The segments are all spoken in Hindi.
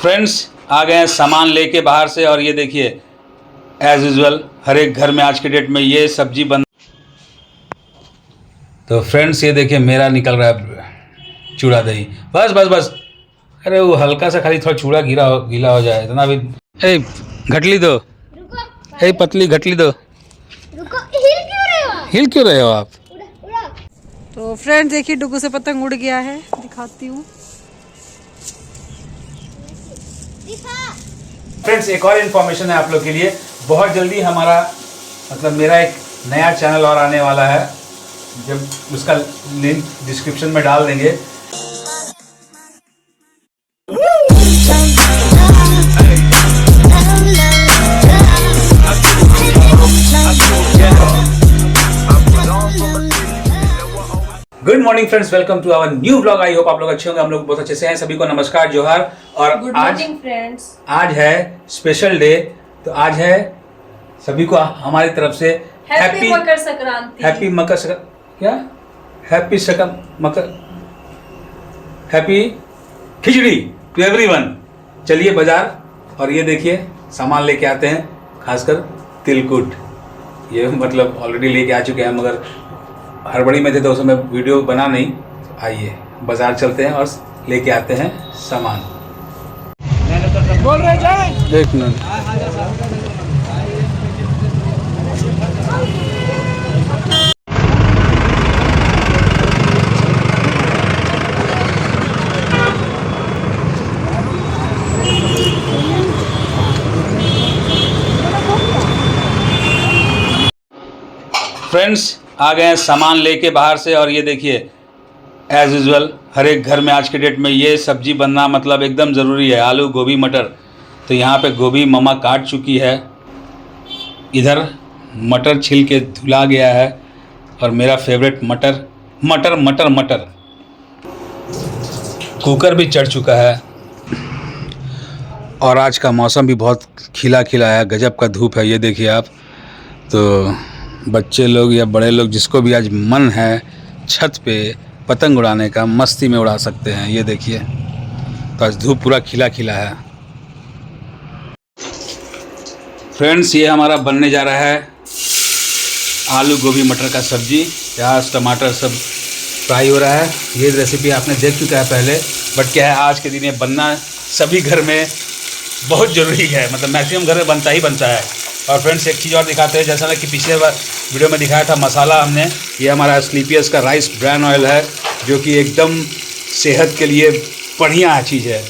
फ्रेंड्स आ गए हैं सामान लेके बाहर से, और ये देखिए एज यूजुअल हर एक घर में आज के डेट में ये सब्जी बन। तो फ्रेंड्स ये देखिए मेरा निकल रहा है चूड़ा दही। बस बस बस, अरे वो हल्का सा खाली थोड़ा चूड़ा गीला हो जाए इतना भी। ए घटली दो, ए पतली घटली दो। हिल क्यों रहे हो आप? तो फ्रेंड्स देखिए डुगू से पतंग उड़ गया है, दिखाती हूँ। फ्रेंड्स एक और इन्फॉर्मेशन है आप लोग के लिए, बहुत जल्दी हमारा मतलब मेरा एक नया चैनल और आने वाला है, जब उसका लिंक डिस्क्रिप्शन में डाल देंगे। Good morning friends, welcome to our new vlog. I hope आप लोग अच्छे होंगे, हम लोग बहुत अच्छे से हैं। सभी को नमस्कार, जोहार। और गुड आज मॉर्निंग फ्रेंड्स, आज है स्पेशल डे। तो आज है सभी को हमारी तरफ से हैप्पी मकर संक्रांति। हैप्पी मकर क्या happy Makar happy khichdi to everyone. चलिए बाजार और ये देखिए सामान लेके आते हैं, खासकर तिलकुट। ये मतलब ऑलरेडी लेके आ चुके हैं, मगर हड़बड़ी में थे तो उस समय वीडियो बना नहीं। आइए बाजार चलते हैं और लेके आते हैं सामान। बोल रहे जाए एक मिनट। फ्रेंड्स आ गए हैं सामान लेके बाहर से, और ये देखिए एज यूजुअल हर एक घर में आज के डेट में ये सब्जी बनना मतलब एकदम ज़रूरी है, आलू गोभी मटर। तो यहाँ पे गोभी मम्मा काट चुकी है, इधर मटर छिल के धुला गया है, और मेरा फेवरेट मटर मटर मटर मटर कुकर भी चढ़ चुका है। और आज का मौसम भी बहुत खिला खिला है, गजब का धूप है। ये देखिए आप, तो बच्चे लोग या बड़े लोग जिसको भी आज मन है छत पे पतंग उड़ाने का, मस्ती में उड़ा सकते हैं। ये देखिए तो आज धूप पूरा खिला खिला है। फ्रेंड्स ये हमारा बनने जा रहा है आलू गोभी मटर का सब्जी। प्याज टमाटर सब फ्राई हो रहा है। ये रेसिपी आपने देख चुका है पहले, बट क्या है आज के दिन ये बनना सभी घर में बहुत ज़रूरी है, मतलब मैक्सिमम घर में बनता ही बनता है। और फ्रेंड्स एक चीज़ और दिखाते हैं, जैसा कि पिछले बार वीडियो में दिखाया था मसाला हमने, ये हमारा स्लीपियस का राइस ब्रान ऑयल है, जो कि एकदम सेहत के लिए बढ़िया चीज़ है।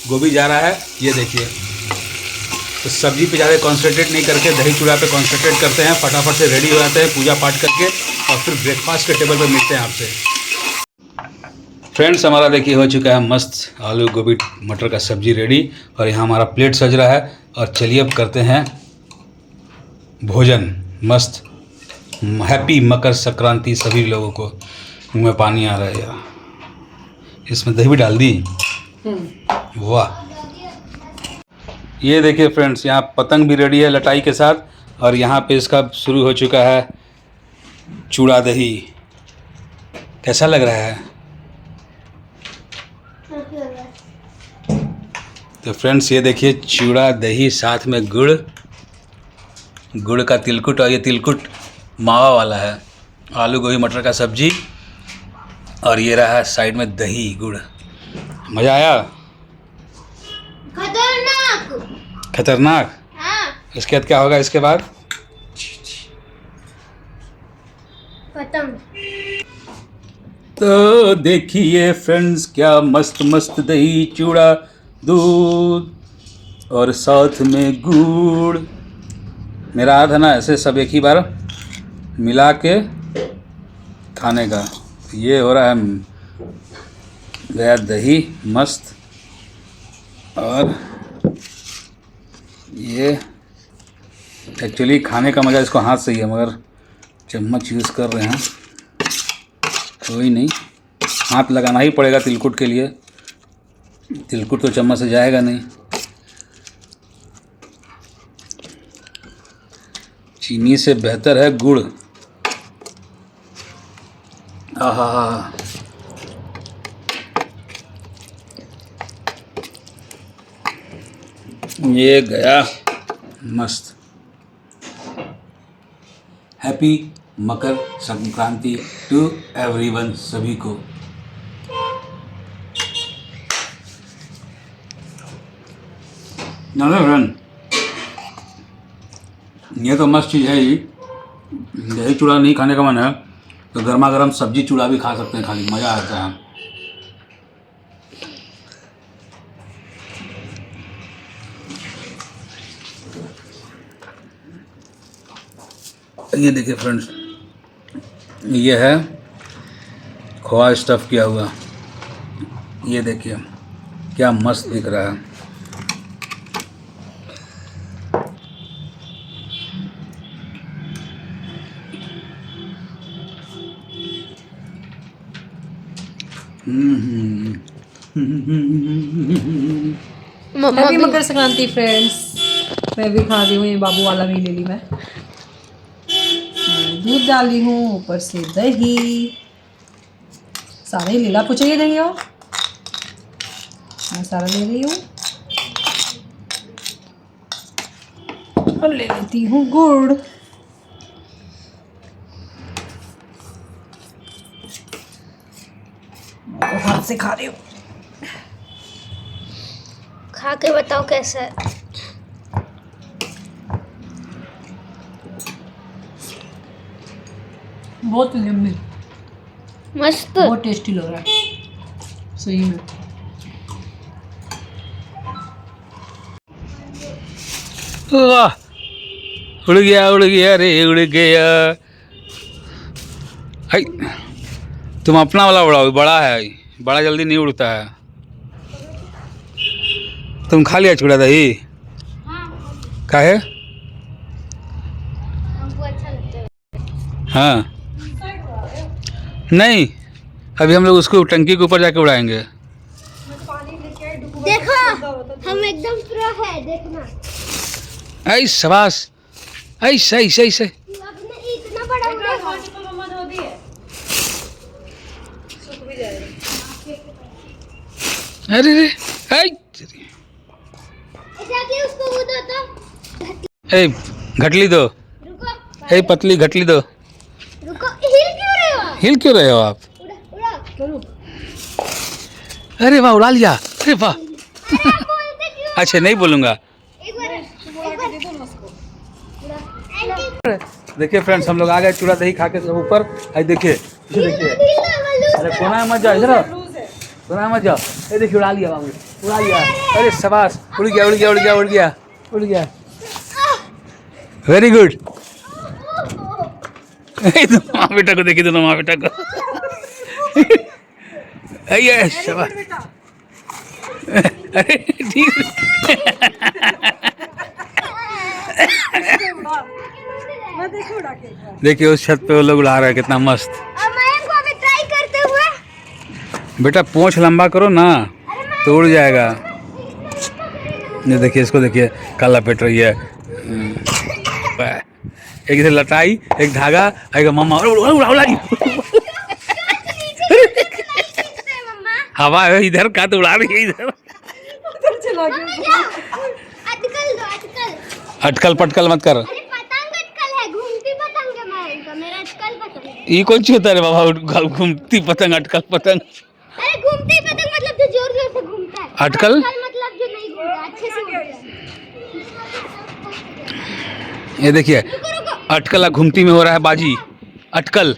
गोभी जा रहा है, ये देखिए। तो सब्जी पे ज़्यादा कॉन्सेंट्रेट नहीं करके दही चूड़ा पे कॉन्सेंट्रेट करते हैं, फटाफट से रेडी हो जाते हैं पूजा पाठ करके, और फिर ब्रेकफास्ट के टेबल पर मिलते हैं आपसे। फ्रेंड्स हमारा देखिए हो चुका है मस्त आलू गोभी मटर का सब्जी रेडी, और यहाँ हमारा प्लेट सज रहा है। और चलिए अब करते हैं भोजन मस्त। हैप्पी मकर संक्रांति सभी लोगों को। मुँह में पानी आ रहा है यार। इसमें दही भी डाल दी, वाह। ये देखिए फ्रेंड्स यहाँ पतंग भी रेडी है लटाई के साथ, और यहाँ पे इसका शुरू हो चुका है चूड़ा दही। कैसा लग रहा है? तो फ्रेंड्स ये देखिए चूड़ा दही, साथ में गुड़ का तिलकुट, और ये तिलकुट मावा वाला है। आलू गोभी मटर का सब्जी, और ये रहा साइड में दही गुड़। मज़ा आया? खतरनाक। हाँ। इसके बाद क्या होगा? इसके बाद पतंग। तो देखिए फ्रेंड्स क्या मस्त मस्त दही चूड़ा दूध और साथ में गुड़। मेरा हाथ है ना, ऐसे सब एक ही बार मिला के खाने का। ये हो रहा है गया दही मस्त, और ये एक्चुअली खाने का मज़ा इसको हाथ से ही है, मगर चम्मच यूज़ कर रहे हैं। कोई नहीं, हाथ लगाना ही पड़ेगा तिलकुट के लिए। तिलकुट तो चम्मच से जाएगा नहीं। चीनी से बेहतर है गुड़। आहा ये गया मस्त। Happy Makar Sankranti to everyone, सभी को। फ्रेंड, ये तो मस्त चीज़ है ही। दही चूड़ा नहीं खाने का मन है तो गर्मा गर्म सब्जी चूड़ा भी खा सकते हैं, खाली मज़ा आता है। ये देखिए फ्रेंड्स, ये है खोआ स्टफ़ किया हुआ। ये देखिए क्या मस्त दिख रहा है। Happy Makar Sankranti friends. मैं भी खा रही हूँ, ये बाबू वाला भी ले ली मैं दूध डाल रही हूँ, ऊपर से दही, सारा ही लीला पूछे ही दही हो, मैं सारा ले रही हूँ। और ले लेती हूँ गुड़। तो हाथ से खा रही हूँ। खा के बताओ कैसा है। बहुत यम्मी, मस्त। बहुत टेस्टी लग रहा है सही में। वाह, उड़ गया रे उड़ गया। हाय, तुम अपना वाला उड़ाओ, बड़ा है, बड़ा जल्दी नहीं उड़ता है। तुम खा लिया चूड़ा दही? काहे? हमको अच्छा लगता है। हाँ, नहीं, अभी हम लोग उसको टंकी के ऊपर जाके उड़ाएंगे। देखो हम एकदम प्रो है, देखना। ऐ शाबाश, ऐसे ऐसे ऐसे। आपने इतना बड़ा उड़ाया। अरे रे, ऐ जाके उसको वो दो तो। ए, घटली दो। रुको ए, पतली घटली दो। रुको, हिल क्यों रहे हो आप? हिल क्यों रहे हो आप? उड़ा उड़ा करो। अरे वाह, उड़ा लिया। अरे वाह। अरे आप बोलते क्यों? अच्छा, नहीं बोलूँगा। एक बार उड़ा। देखिए फ्रेंड्स, हम लोग आ गए चूड़ा दही खा के सब ऊपर। आई देखिए, इसे देखिए। अरे कोना में मत जाओ, इधर कोना में मत जाओ। ये देखिए, उड़ा लिया बाबू, उड़ा लिया। अरे शाबाश, उड़ गया उड़ गया उड़ गया उड़ गया उड़ गया। Very good. माँ बेटा को देखिए, दोनों माँ बेटा को। अरे शाबाश। अरे ठीक। देखिए उस छत पे वो लोग उड़ा रहे हैं, कितना मस्त। अब मैं इनको अभी ट्राई करते हुए। बेटा पूंछ लंबा करो ना तो उड़ जाएगा। ये देखिए, इसको देखिए, काला पेट रही है। एक इधर लटाई, एक धागा, एक मम्मा उड़ा हवा है इधर का तो उड़ा रही है इधर। अटकल दो, अटकल। अटकल पटकल मत कर। अरे पतंग अटकल है, घूमती पतंग है। मेरा अटकल पतंग है। ये कौन सी होता है रे बाबा, घूमती पतंग, अटकल पतंग? अरे घूमती पतंग मतलब जो जोर जोर से घूमता है। अटकल मतलब जो नहीं घूमता, अच्छे से उड़ता है। ये देखिए, अटकल घूमती में हो रहा है बाजी। अटकल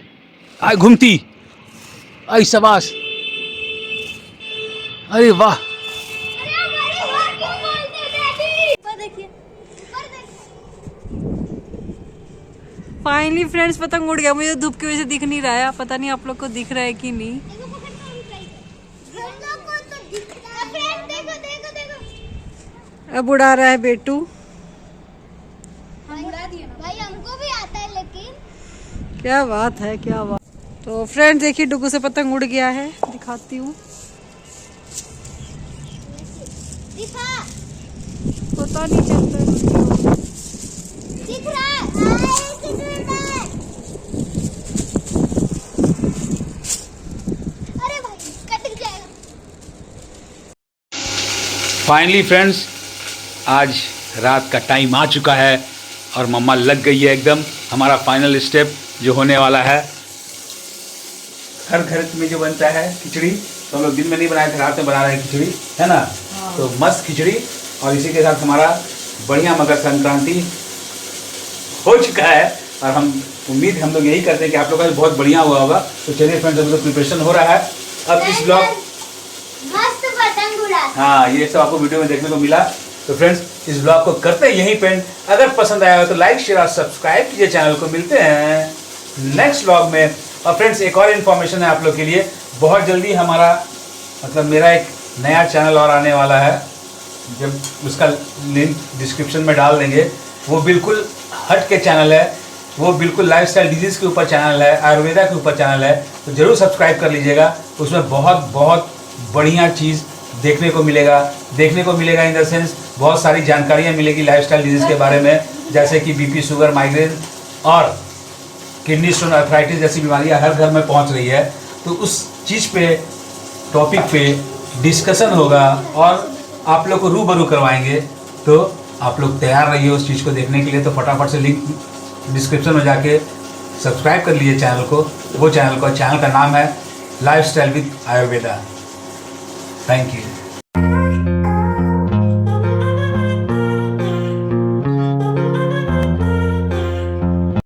आई घूमती, आई शाबाश। अरे वाह। अरे हमारे वहाँ क्यों बोलते हैं डैडी? ऊपर देखिए, ऊपर देखिए। फाइनली फ्रेंड्स, पतंग उड़ गया। मुझे धूप की वजह से दिख नहीं रहा है, पता नहीं आप लोग को दिख रहा है कि नहीं। देखो पकड़ के हम ट्राई करें। हम लोग को तो दिखता है। फ्रेंड देखो देखो देखो। अब उड़ा रहा है बेटू। हम उड़ा दिए ना भाई, हमको भी आता है लेकिन। क्या बात है, क्या बात। तो फ्रेंड्स देखिए, डुगू से पतंग उड़ गया है, दिखाती हूँ। दिखा, पता नहीं चलता है। दिख रहा है। कितना है? अरे भाई कट जाएगा। फाइनली फ्रेंड्स, आज रात का टाइम आ चुका है और मम्मा लग गई है एकदम। हमारा फाइनल स्टेप जो होने वाला है, हर घर में जो बनता है खिचड़ी, तो हम लोग दिन में नहीं बनाए थे, रात में बना रहे हैं खिचड़ी, है ना। तो मस्त खिचड़ी, और इसी के साथ हमारा बढ़िया मकर संक्रांति हो चुका है। और हम उम्मीद हम लोग यही करते हैं कि आप लोग का भी बहुत बढ़िया हुआ होगा। तो चलिए फ्रेंड्स, हम लोग प्रिपरेशन हो रहा है अब इस ब्लॉग। मस्त पतंग उड़ा। हाँ, ये सब आपको वीडियो में देखने को मिला। तो फ्रेंड्स, इस ब्लॉग को करते हैं यहीं पे। अगर पसंद आया हो तो लाइक शेयर और सब्सक्राइब कीजिए चैनल को। मिलते हैं नेक्स्ट ब्लॉग में। और फ्रेंड्स, एक और इन्फॉर्मेशन है आप लोग के लिए, बहुत जल्दी हमारा मतलब मेरा एक नया चैनल और आने वाला है, जब उसका लिंक डिस्क्रिप्शन में डाल देंगे। वो बिल्कुल हट के चैनल है, वो बिल्कुल लाइफस्टाइल डिजीज़ के ऊपर चैनल है, आयुर्वेदा के ऊपर चैनल है। तो ज़रूर सब्सक्राइब कर लीजिएगा। उसमें बहुत बहुत बढ़िया चीज़ देखने को मिलेगा इन द सेंस बहुत सारी जानकारियाँ मिलेगी लाइफस्टाइल डिजीज़ के बारे में, जैसे कि बीपी, शुगर, माइग्रेन और किडनी स्टोन, आर्थराइटिस जैसी बीमारियाँ हर घर में पहुँच रही है। तो उस चीज़ पे, टॉपिक पे डिस्कशन होगा और आप लोग को रूबरू करवाएंगे। तो आप लोग तैयार रहिए उस चीज़ को देखने के लिए। तो फटाफट से लिंक डिस्क्रिप्शन में जाके सब्सक्राइब कर लीजिए चैनल को। वो चैनल का नाम है lifestyle with Ayurveda. Thank you.